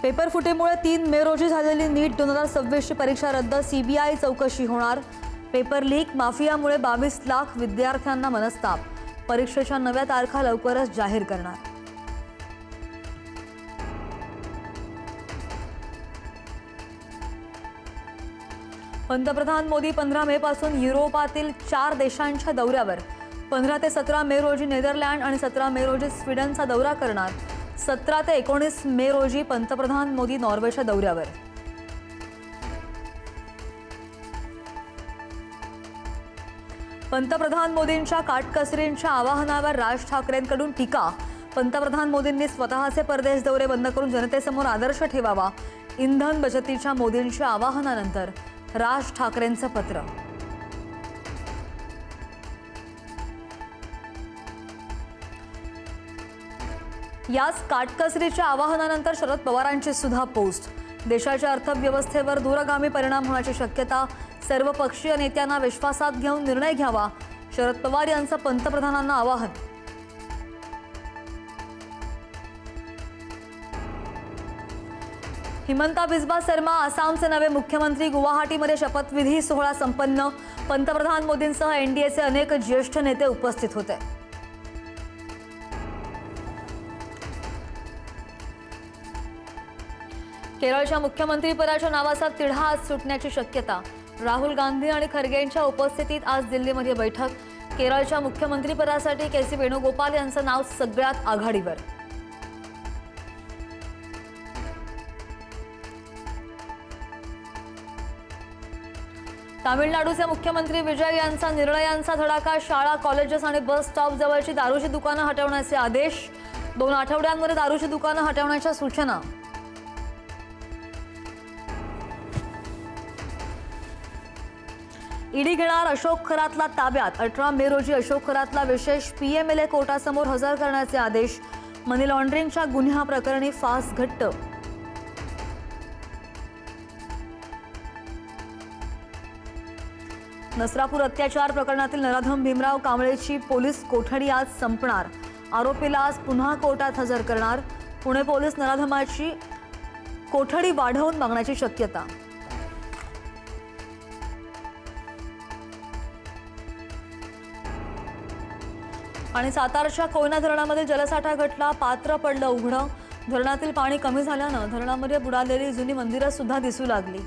Paper फुटीमुळे 3 मे रोजी झालेली नीट 2026 ची परीक्षा रद्द, सीबीआय चौकशी होणार। पेपर लीक माफियामुळे 22 लाख विद्यार्थ्यांना मनस्ताप, परीक्षेच्या नव्या तारखा लवकरच जाहीर करणार। पंतप्रधान मोदी 15 मे पासून युरोपातील 4 देशांच्या दौऱ्यावर। 15 ते 17 मे रोजी नेदरलँड आणि 17 मे रोजी स्वीडनचा दौरा करणार। 17 ते 19 मे रोजी पंतप्रधान मोदी नॉर्वेच्या दौऱ्यावर। पंतप्रधान मोदींच्या काटकसरींच्या आवाहनावर राज ठाकरेंकडून टीका। पंतप्रधान मोदींनी स्वतःचे परदेश दौरे बंद करून जनतेसमोर आदर्श ठेवावा। इंधन बचतीच्या मोदींच्या आवाहनानंतर राज ठाकरेंचं पत्र। याच काटकसरीच्या आवाहनानंतर शरद पवारांची सुद्धा पोस्ट। देशाच्या अर्थव्यवस्थेवर दूरगामी परिणाम होण्याची शक्यता, सर्वपक्षीय नेत्यांना विश्वासात घेऊन निर्णय घ्यावा, शरद पवार यांचं पंतप्रधानांना आवाहन। हिमंता बिस्वा शर्मा आसामचे नवे मुख्यमंत्री। गुवाहाटीमध्ये शपथविधी सोहळा संपन्न। पंतप्रधान मोदींसह एनडीएचे अनेक ज्येष्ठ नेते उपस्थित होते। केरळच्या मुख्यमंत्रीपदाच्या नावाचा तिढा आज सुटण्याची शक्यता। राहुल गांधी आणि खरगे यांच्या उपस्थितीत आज दिल्लीमध्ये बैठक। केरळच्या मुख्यमंत्रीपदासाठी के.सी. वेणुगोपाल यांचं नाव सगळ्यात आघाडीवर। तामिळनाडूचे मुख्यमंत्री विजय यांचा निर्णयांचा धडाका। शाळा, कॉलेजेस आणि बस स्टॉप जवळची दारूची दुकानं हटवण्याचे आदेश। 2 आठवड्यांमध्ये दारूची दुकानं हटवण्याच्या सूचना। ईडी घेणार अशोक खरातला ताब्यात। 18 मे रोजी अशोक खरातला विशेष पीएमएलए कोर्टासमोर हजर करण्याचे आदेश। मनी लॉन्ड्रिंगच्या गुन्ह्याप्रकरणी फास घट्ट। नसरापूर अत्याचार प्रकरणातील नराधम भीमराव कांबळेची पोलीस कोठडी आज संपणार। आरोपीला आज पुन्हा कोर्टात हजर करणार। पुणे पोलीस नराधमाची कोठडी वाढवून मागण्याची शक्यता। आणि सातारच्या कोयना धरणामध्ये जलसाठा घटला, पात्र पडलं उघडं। धरणातील पाणी कमी झाल्यानं धरणामध्ये बुडालेली जुनी मंदिरं सुद्धा दिसू लागली।